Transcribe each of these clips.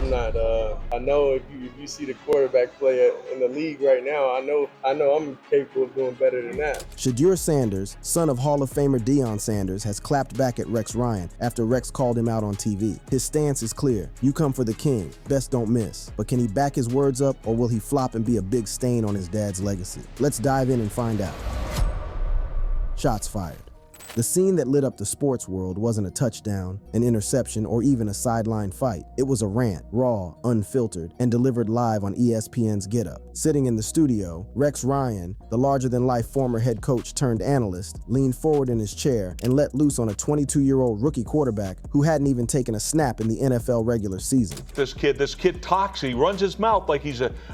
I'm not. I know if you see the quarterback play in the league right now, I know I'm capable of doing better than that. Shedeur Sanders, son of Hall of Famer Deion Sanders, has clapped back at Rex Ryan after Rex called him out on TV. His stance is clear: you come for the king, best don't miss. But can he back his words up, or will he flop and be a big stain on his dad's legacy? Let's dive in and find out. Shots fired. The scene that lit up the sports world wasn't a touchdown, an interception, or even a sideline fight. It was a rant, raw, unfiltered, and delivered live on ESPN's Get Up. Sitting in the studio, Rex Ryan, the larger-than-life former head coach turned analyst, leaned forward in his chair and let loose on a 22-year-old rookie quarterback who hadn't even taken a snap in the NFL regular season. This kid talks, he runs his mouth like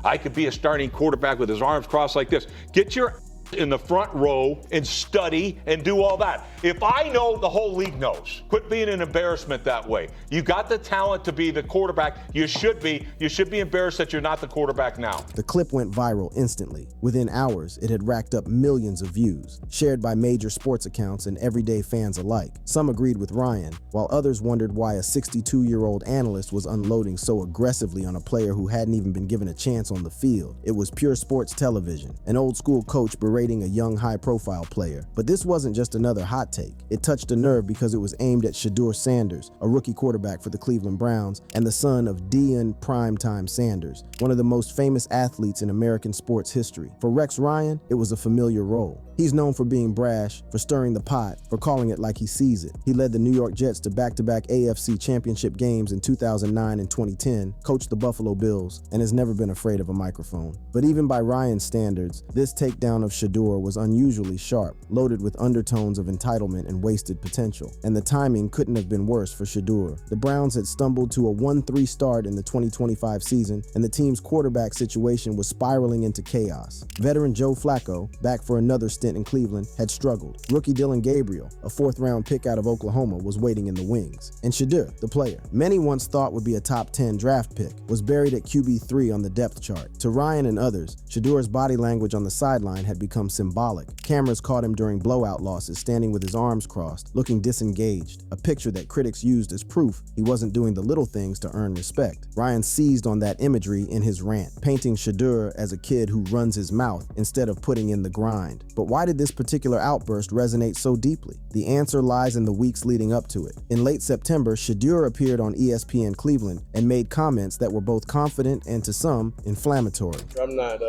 I could be a starting quarterback with his arms crossed like this. Get your in the front row and study and do all that. If I know, the whole league knows. Quit being an embarrassment that way. You got the talent to be the quarterback. You should be embarrassed that you're not the quarterback now. The clip went viral instantly. Within hours, it had racked up millions of views, shared by major sports accounts and everyday fans alike. Some agreed with Ryan, while others wondered why a 62-year-old analyst was unloading so aggressively on a player who hadn't even been given a chance on the field. It was pure sports television, an old-school coach berating a young high-profile player. But this wasn't just another hot take. It touched a nerve because it was aimed at Shedeur Sanders, a rookie quarterback for the Cleveland Browns and the son of Deion Primetime Sanders, one of the most famous athletes in American sports history. For Rex Ryan, it was a familiar role. He's known for being brash, for stirring the pot, for calling it like he sees it. He led the New York Jets to back-to-back AFC championship games in 2009 and 2010, coached the Buffalo Bills, and has never been afraid of a microphone. But even by Ryan's standards, this takedown of Shedeur was unusually sharp, loaded with undertones of entitlement and wasted potential. And the timing couldn't have been worse for Shedeur. The Browns had stumbled to a 1-3 start in the 2025 season, and the team's quarterback situation was spiraling into chaos. Veteran Joe Flacco, back for another stint in Cleveland, had struggled. Rookie Dillon Gabriel, a fourth-round pick out of Oklahoma, was waiting in the wings. And Shedeur, the player, many once thought would be a top 10 draft pick, was buried at QB3 on the depth chart. To Ryan and others, Shedeur's body language on the sideline had become symbolic. Cameras caught him during blowout losses, standing with his arms crossed, looking disengaged, a picture that critics used as proof he wasn't doing the little things to earn respect. Ryan seized on that imagery in his rant, painting Shedeur as a kid who runs his mouth instead of putting in the grind. But why did this particular outburst resonate so deeply? The answer lies in the weeks leading up to it. In late September, Shedeur appeared on ESPN Cleveland and made comments that were both confident and, to some, inflammatory. I'm not.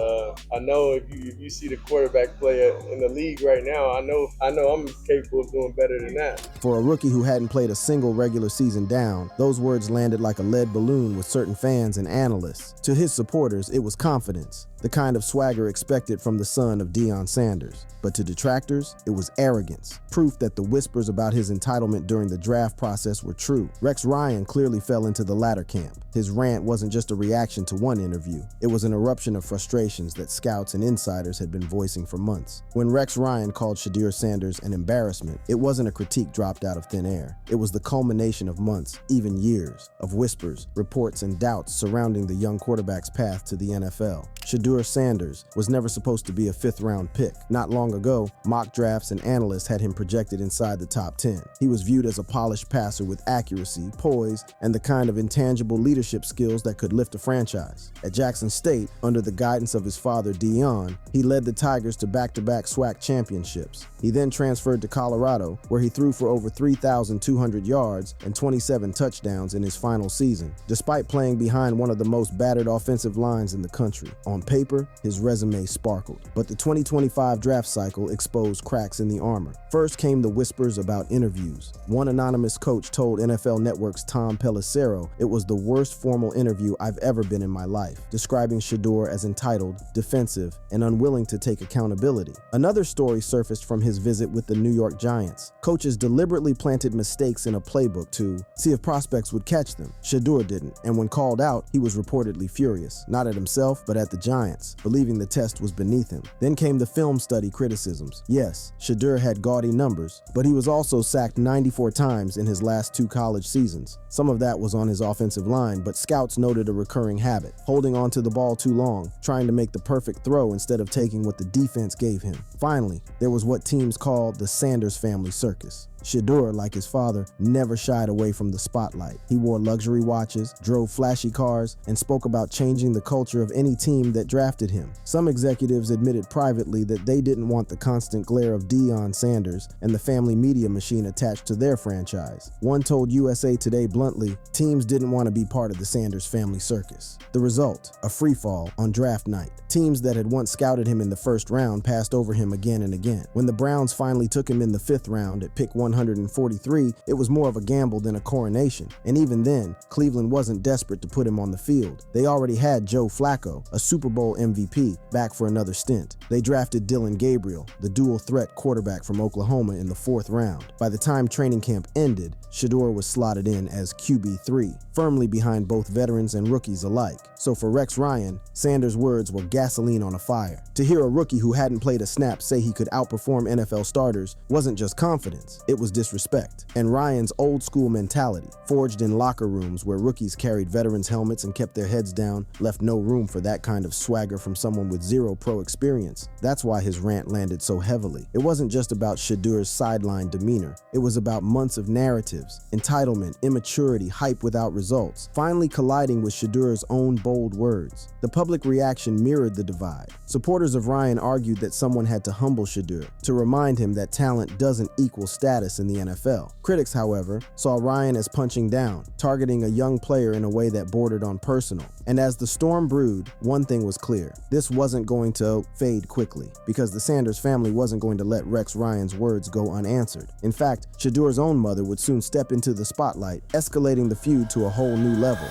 I know if you see the quarterback play in the league right now, I know I'm capable of doing better than that. For a rookie who hadn't played a single regular season down, those words landed like a lead balloon with certain fans and analysts. To his supporters, it was confidence, the kind of swagger expected from the son of Deion Sanders. But to detractors, it was arrogance, proof that the whispers about his entitlement during the draft process were true. Rex Ryan clearly fell into the latter camp. His rant wasn't just a reaction to one interview. It was an eruption of frustrations that scouts and insiders had been voicing for months. When Rex Ryan called Shedeur Sanders an embarrassment, it wasn't a critique dropped out of thin air. It was the culmination of months, even years, of whispers, reports, and doubts surrounding the young quarterback's path to the NFL. Shedeur Sanders was never supposed to be a fifth-round pick. Not long ago, mock drafts and analysts had him projected inside the top 10. He was viewed as a polished passer with accuracy, poise, and the kind of intangible leadership skills that could lift a franchise. At Jackson State, under the guidance of his father Deion, he led the Tigers to back-to-back SWAC championships. He then transferred to Colorado, where he threw for over 3,200 yards and 27 touchdowns in his final season, despite playing behind one of the most battered offensive lines in the country. On paper, his resume sparkled, but the 2025 draft cycle exposed cracks in the armor. First came the whispers about interviews. One anonymous coach told NFL Network's Tom Pelissero it was the worst formal interview I've ever been in my life, describing Shedeur as entitled, defensive, and unwilling to take accountability. Another story surfaced from his visit with the New York Giants. Coaches deliberately planted mistakes in a playbook to see if prospects would catch them. Shedeur didn't, and when called out, he was reportedly furious, not at himself, but at the Giants, believing the test was beneath him. Then came the film study criticisms. Yes, Shedeur had gaudy numbers, but he was also sacked 94 times in his last 2 college seasons. Some of that was on his offensive line, but scouts noted a recurring habit: holding on to the ball too long, trying to make the perfect throw instead of taking what the defense gave him. Finally, there was what teams called the Sanders family circus. Shedeur, like his father, never shied away from the spotlight. He wore luxury watches, drove flashy cars, and spoke about changing the culture of any team that drafted him. Some executives admitted privately that they didn't want the constant glare of Deion Sanders and the family media machine attached to their franchise. One told USA Today bluntly, teams didn't want to be part of the Sanders family circus. The result, a freefall on draft night. Teams that had once scouted him in the first round passed over him again and again. When the Browns finally took him in the 5th round at pick 143, it was more of a gamble than a coronation. And even then, Cleveland wasn't desperate to put him on the field. They already had Joe Flacco, a Super Bowl MVP, back for another stint. They drafted Dylan Gabriel, the dual-threat quarterback from Oklahoma, in the 4th round. By the time training camp ended, Shedeur was slotted in as QB3, firmly behind both veterans and rookies alike. So for Rex Ryan, Sanders' words were gasoline on a fire. To hear a rookie who hadn't played a snap say he could outperform NFL starters wasn't just confidence, it was disrespect. And Ryan's old-school mentality, forged in locker rooms where rookies carried veterans' helmets and kept their heads down, left no room for that kind of swagger from someone with zero pro experience. That's why his rant landed so heavily. It wasn't just about Shedeur's sideline demeanor. It was about months of narratives, entitlement, immaturity, hype without results, finally colliding with Shedeur's own bold words. The public reaction mirrored the divide. Supporters of Ryan argued that someone had to humble Shedeur, to remind him that talent doesn't equal status in the NFL. Critics, however, saw Ryan as punching down, targeting a young player in a way that bordered on personal. And as the storm brewed, one thing was clear. This wasn't going to fade quickly, because the Sanders family wasn't going to let Rex Ryan's words go unanswered. In fact, Shedeur's own mother would soon step into the spotlight, escalating the feud to a whole new level.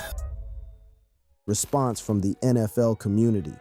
Response from the NFL community.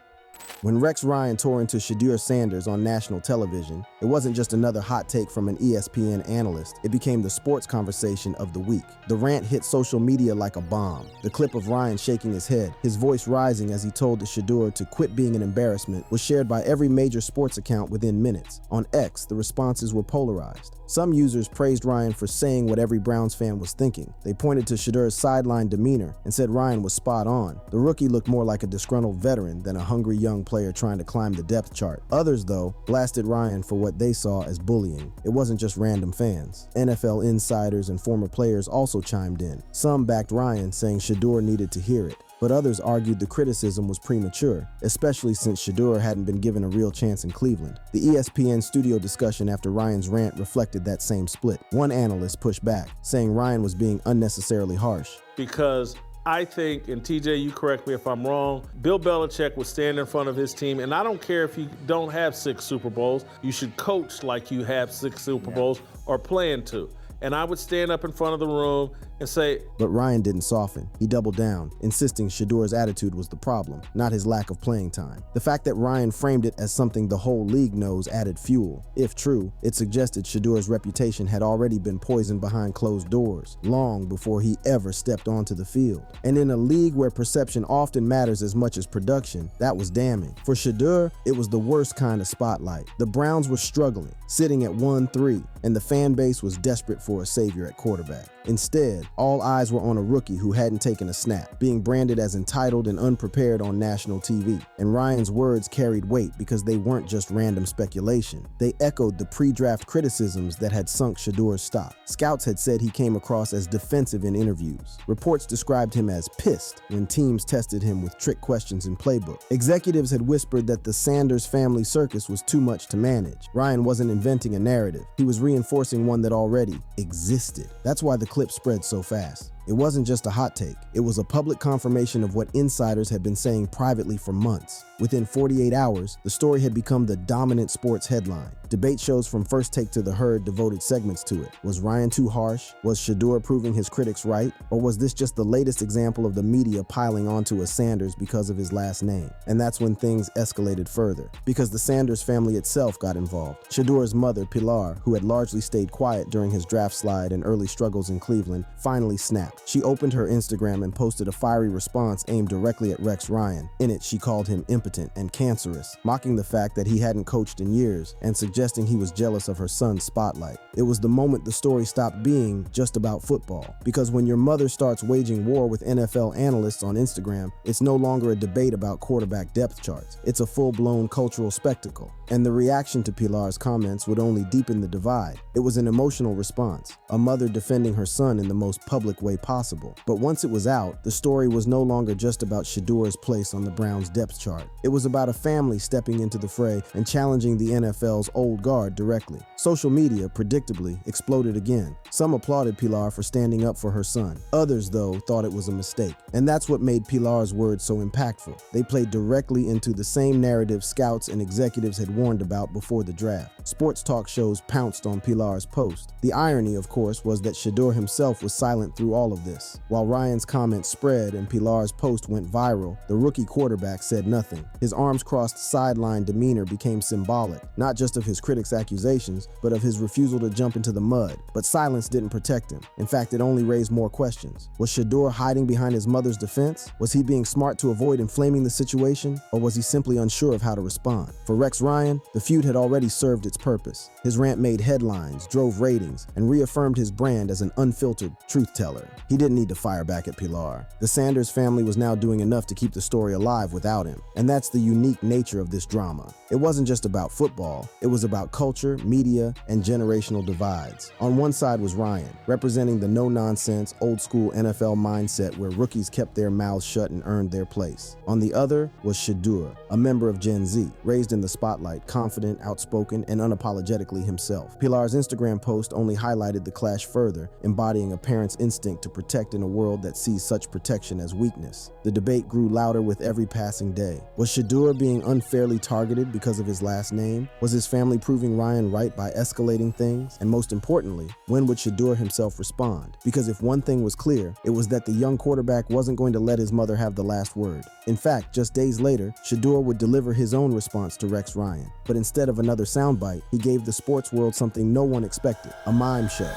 When Rex Ryan tore into Shedeur Sanders on national television, it wasn't just another hot take from an ESPN analyst. It became the sports conversation of the week. The rant hit social media like a bomb. The clip of Ryan shaking his head, his voice rising as he told the Shedeur to quit being an embarrassment, was shared by every major sports account within minutes. On X, the responses were polarized. Some users praised Ryan for saying what every Browns fan was thinking. They pointed to Shedeur's sideline demeanor and said Ryan was spot on. The rookie looked more like a disgruntled veteran than a hungry young player trying to climb the depth chart. Others, though, blasted Ryan for what they saw as bullying. It wasn't just random fans. NFL insiders and former players also chimed in. Some backed Ryan, saying Shedeur needed to hear it. But others argued the criticism was premature, especially since Shedeur hadn't been given a real chance in Cleveland. The ESPN studio discussion after Ryan's rant reflected that same split. One analyst pushed back, saying Ryan was being unnecessarily harsh. Because I think, and TJ, you correct me if I'm wrong, Bill Belichick would stand in front of his team, and I don't care if you don't have 6 Super Bowls, you should coach like you have 6 Super Bowls or plan to. And I would stand up in front of the room and say... But Ryan didn't soften. He doubled down, insisting Shedeur's attitude was the problem, not his lack of playing time. The fact that Ryan framed it as something the whole league knows added fuel. If true, it suggested Shedeur's reputation had already been poisoned behind closed doors, long before he ever stepped onto the field. And in a league where perception often matters as much as production, that was damning. For Shedeur, it was the worst kind of spotlight. The Browns were struggling, sitting at 1-3, and the fan base was desperate for a savior at quarterback. Instead, all eyes were on a rookie who hadn't taken a snap, being branded as entitled and unprepared on national TV. And Ryan's words carried weight because they weren't just random speculation. They echoed the pre-draft criticisms that had sunk Shedeur's stock. Scouts had said he came across as defensive in interviews. Reports described him as pissed when teams tested him with trick questions in playbook. Executives had whispered that the Sanders family circus was too much to manage. Ryan wasn't inventing a narrative. He was reinforcing one that already existed. That's why the clip spread so fast. It wasn't just a hot take. It was a public confirmation of what insiders had been saying privately for months. Within 48 hours, the story had become the dominant sports headline. Debate shows from First Take to The Herd devoted segments to it. Was Ryan too harsh? Was Shedeur proving his critics right? Or was this just the latest example of the media piling onto a Sanders because of his last name? And that's when things escalated further, because the Sanders family itself got involved. Shedeur's mother, Pilar, who had largely stayed quiet during his draft slide and early struggles in Cleveland, finally snapped. back. She opened her Instagram and posted a fiery response aimed directly at Rex Ryan. In it, she called him impotent and cancerous, mocking the fact that he hadn't coached in years and suggesting he was jealous of her son's spotlight. It was the moment the story stopped being just about football, because when your mother starts waging war with NFL analysts on Instagram, it's no longer a debate about quarterback depth charts. It's a full-blown cultural spectacle. And the reaction to Pilar's comments would only deepen the divide. It was an emotional response, a mother defending her son in the most public way possible. But once it was out, the story was no longer just about Shedeur's place on the Browns' depth chart. It was about a family stepping into the fray and challenging the NFL's old guard directly. Social media, predictably, exploded again. Some applauded Pilar for standing up for her son. Others, though, thought it was a mistake. And that's what made Pilar's words so impactful. They played directly into the same narrative scouts and executives had warned about before the draft. Sports talk shows pounced on Pilar's post. The irony, of course, was that Shedeur himself was silent through all of this. While Ryan's comments spread and Pilar's post went viral, the rookie quarterback said nothing. His arms-crossed sideline demeanor became symbolic, not just of his critics' accusations, but of his refusal to jump into the mud. But silence didn't protect him. In fact, it only raised more questions. Was Shedeur hiding behind his mother's defense? Was he being smart to avoid inflaming the situation? Or was he simply unsure of how to respond? For Rex Ryan, the feud had already served its purpose. His rant made headlines, drove ratings, and reaffirmed his brand as an unfiltered truth teller. He didn't need to fire back at Pilar. The Sanders family was now doing enough to keep the story alive without him. And that's the unique nature of this drama. It wasn't just about football, it was about culture, media, and generational divides. On one side was Ryan, representing the no-nonsense, old-school NFL mindset where rookies kept their mouths shut and earned their place. On the other was Shedeur, a member of Gen Z, raised in the spotlight, confident, outspoken, and unapologetically himself. Pilar's Instagram post only highlighted the clash further, embodying a parent's instinct to protect in a world that sees such protection as weakness. The debate grew louder with every passing day. Was Shedeur being unfairly targeted because of his last name? Was his family proving Ryan right by escalating things? And most importantly, when would Shedeur himself respond? Because if one thing was clear, it was that the young quarterback wasn't going to let his mother have the last word. In fact, just days later, Shedeur would deliver his own response to Rex Ryan. But instead of another soundbite, he gave the sports world something no one expected, a mime show.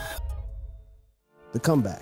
The comeback.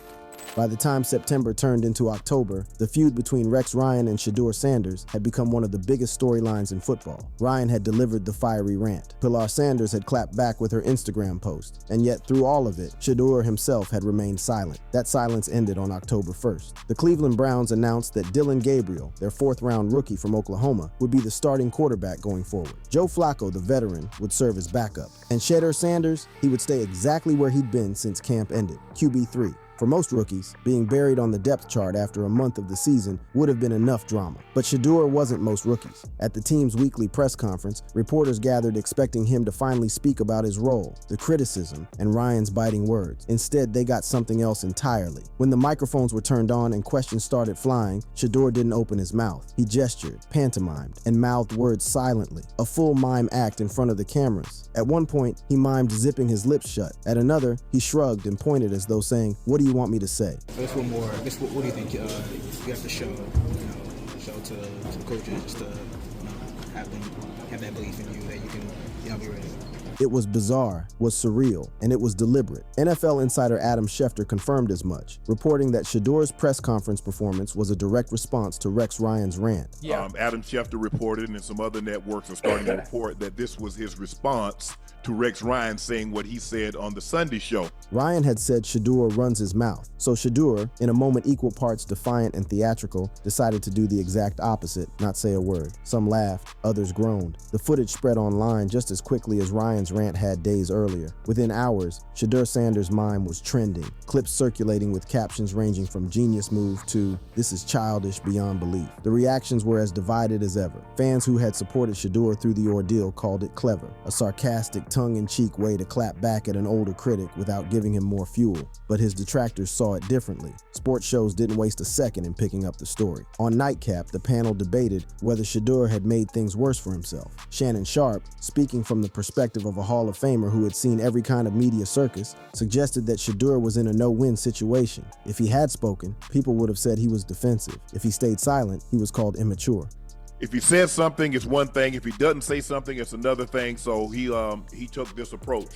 By the time September turned into October, the feud between Rex Ryan and Shedeur Sanders had become one of the biggest storylines in football. Ryan had delivered the fiery rant. Pilar Sanders had clapped back with her Instagram post. And yet, through all of it, Shedeur himself had remained silent. That silence ended on October 1st. The Cleveland Browns announced that Dillon Gabriel, their fourth-round rookie from Oklahoma, would be the starting quarterback going forward. Joe Flacco, the veteran, would serve as backup. And Shedeur Sanders, he would stay exactly where he'd been since camp ended, QB3. For most rookies, being buried on the depth chart after a month of the season would have been enough drama. But Shedeur wasn't most rookies. At the team's weekly press conference, reporters gathered expecting him to finally speak about his role, the criticism, and Ryan's biting words. Instead, they got something else entirely. When the microphones were turned on and questions started flying, Shedeur didn't open his mouth. He gestured, pantomimed, and mouthed words silently, a full mime act in front of the cameras. At one point, he mimed zipping his lips shut. At another, he shrugged and pointed as though saying, "What do you want me to say?" That's one more. I guess what do you think you have to show? Show to the coaches to have that belief in you that y'all be ready. It was bizarre, was surreal, and it was deliberate. NFL insider Adam Schefter confirmed as much, reporting that Shedeur's press conference performance was a direct response to Rex Ryan's rant. Adam Schefter reported, and some other networks are starting to report, that this was his response to Rex Ryan saying what he said on the Sunday show. Ryan had said Shedeur runs his mouth, so Shedeur, in a moment equal parts defiant and theatrical, decided to do the exact opposite, not say a word. Some laughed, others groaned. The footage spread online just as quickly as Ryan's rant had days earlier. Within hours, Shedeur Sanders' mime was trending, clips circulating with captions ranging from "genius move" to "this is childish beyond belief." The reactions were as divided as ever. Fans who had supported Shedeur through the ordeal called it clever, a sarcastic, tongue-in-cheek way to clap back at an older critic without giving him more fuel. But his detractors saw it differently. Sports shows didn't waste a second in picking up the story. On Nightcap, the panel debated whether Shedeur had made things worse for himself. Shannon Sharp, speaking from the perspective of a Hall of Famer who had seen every kind of media circus, suggested that Shedeur was in a no-win situation. If he had spoken, people would have said he was defensive. If he stayed silent, he was called immature. If he says something, it's one thing. If he doesn't say something, it's another thing. So he took this approach.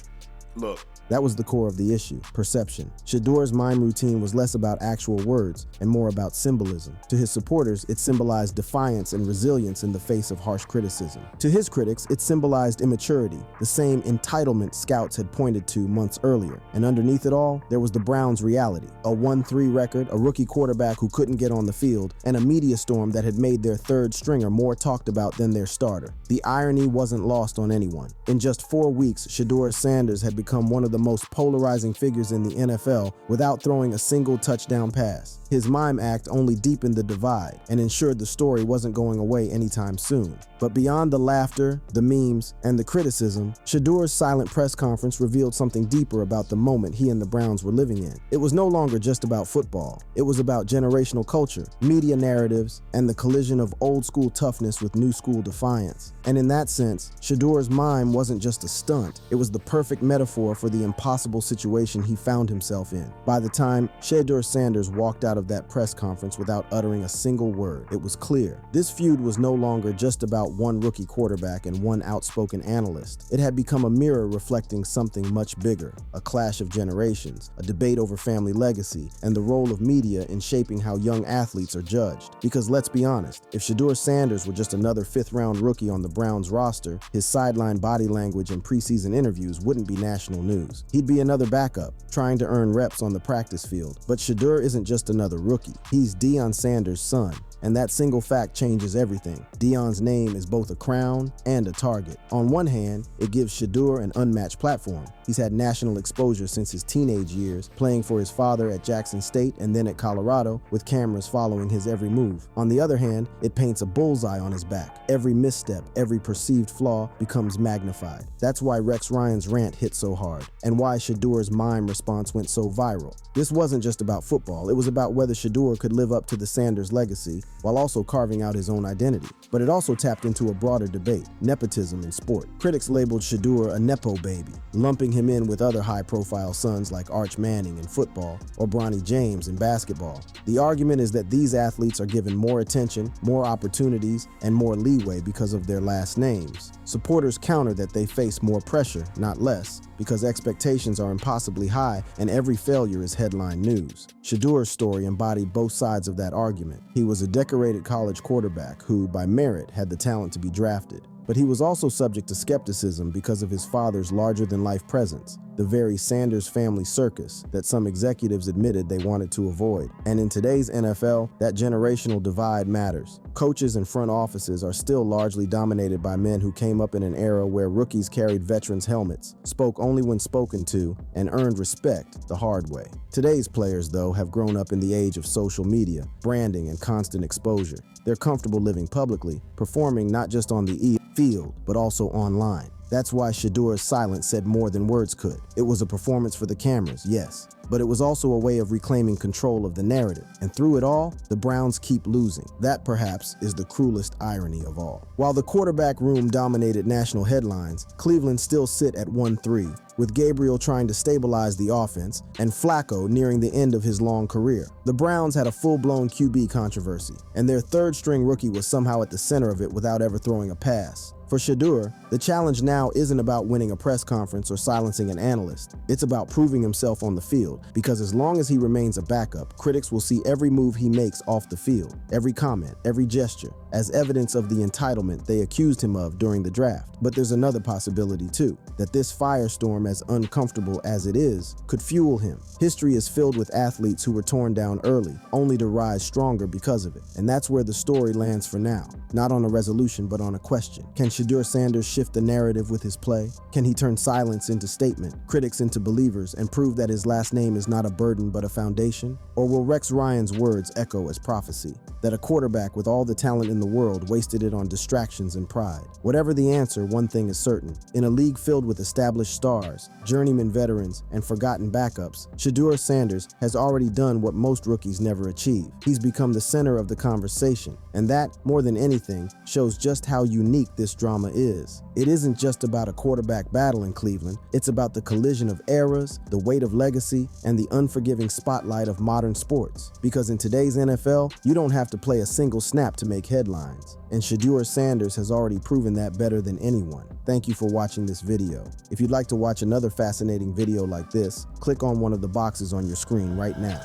Look. That was the core of the issue, perception. Shedeur's mime routine was less about actual words and more about symbolism. To his supporters, it symbolized defiance and resilience in the face of harsh criticism. To his critics, it symbolized immaturity, the same entitlement scouts had pointed to months earlier. And underneath it all, there was the Browns' reality. A 1-3 record, a rookie quarterback who couldn't get on the field, and a media storm that had made their third stringer more talked about than their starter. The irony wasn't lost on anyone. In just 4 weeks, Shedeur Sanders had become one of the most polarizing figures in the NFL without throwing a single touchdown pass. His mime act only deepened the divide and ensured the story wasn't going away anytime soon. But beyond the laughter, the memes, and the criticism, Shedeur's silent press conference revealed something deeper about the moment he and the Browns were living in. It was no longer just about football. It was about generational culture, media narratives, and the collision of old-school toughness with new-school defiance. And in that sense, Shedeur's mime wasn't just a stunt. It was the perfect metaphor for the impossible situation he found himself in. By the time Shedeur Sanders walked out of that press conference without uttering a single word, it was clear. This feud was no longer just about one rookie quarterback and one outspoken analyst. It had become a mirror reflecting something much bigger, a clash of generations, a debate over family legacy, and the role of media in shaping how young athletes are judged. Because let's be honest, if Shedeur Sanders were just another fifth-round rookie on the Browns roster, his sideline body language and preseason interviews wouldn't be national news. He'd be another backup, trying to earn reps on the practice field. But Shedeur isn't just another rookie. He's Deion Sanders' son. And that single fact changes everything. Deion's name is both a crown and a target. On one hand, it gives Shedeur an unmatched platform. He's had national exposure since his teenage years, playing for his father at Jackson State and then at Colorado, with cameras following his every move. On the other hand, it paints a bullseye on his back. Every misstep, every perceived flaw becomes magnified. That's why Rex Ryan's rant hit so hard, and why Shedeur's mime response went so viral. This wasn't just about football. It was about whether Shedeur could live up to the Sanders legacy while also carving out his own identity. But it also tapped into a broader debate, nepotism in sport. Critics labeled Shedeur a nepo baby, lumping him in with other high-profile sons like Arch Manning in football or Bronny James in basketball. The argument is that these athletes are given more attention, more opportunities, and more leeway because of their last names. Supporters counter that they face more pressure, not less, because expectations are impossibly high and every failure is headline news. Shedeur's story embodied both sides of that argument. He was a decorated college quarterback who, by merit, had the talent to be drafted. But he was also subject to skepticism because of his father's larger-than-life presence, the very Sanders family circus that some executives admitted they wanted to avoid. And in today's NFL, that generational divide matters. Coaches and front offices are still largely dominated by men who came up in an era where rookies carried veterans' helmets, spoke only when spoken to, and earned respect the hard way. Today's players, though, have grown up in the age of social media, branding, and constant exposure. They're comfortable living publicly, performing not just on the field, but also online. That's why Shedeur's silence said more than words could. It was a performance for the cameras, yes, but it was also a way of reclaiming control of the narrative. And through it all, the Browns keep losing. That, perhaps, is the cruelest irony of all. While the quarterback room dominated national headlines, Cleveland still sit at 1-3, with Gabriel trying to stabilize the offense and Flacco nearing the end of his long career. The Browns had a full-blown QB controversy, and their third-string rookie was somehow at the center of it without ever throwing a pass. For Shedeur, the challenge now isn't about winning a press conference or silencing an analyst. It's about proving himself on the field, because as long as he remains a backup, critics will see every move he makes off the field, every comment, every gesture, as evidence of the entitlement they accused him of during the draft. But there's another possibility too, that this firestorm, as uncomfortable as it is, could fuel him. History is filled with athletes who were torn down early, only to rise stronger because of it. And that's where the story lands for now. Not on a resolution, but on a question. Can Shedeur Sanders shift the narrative with his play? Can he turn silence into statement, critics into believers, and prove that his last name is not a burden but a foundation? Or will Rex Ryan's words echo as prophecy, that a quarterback with all the talent in the world wasted it on distractions and pride? Whatever the answer, one thing is certain. In a league filled with established stars, journeyman veterans, and forgotten backups, Shedeur Sanders has already done what most rookies never achieve. He's become the center of the conversation, and that, more than anything, shows just how unique this drama is. It isn't just about a quarterback battle in Cleveland, it's about the collision of eras, the weight of legacy, and the unforgiving spotlight of modern sports. Because in today's NFL, you don't have to play a single snap to make headlines. headlines. And Shedeur Sanders has already proven that better than anyone. Thank you for watching this video. If you'd like to watch another fascinating video like this, click on one of the boxes on your screen right now.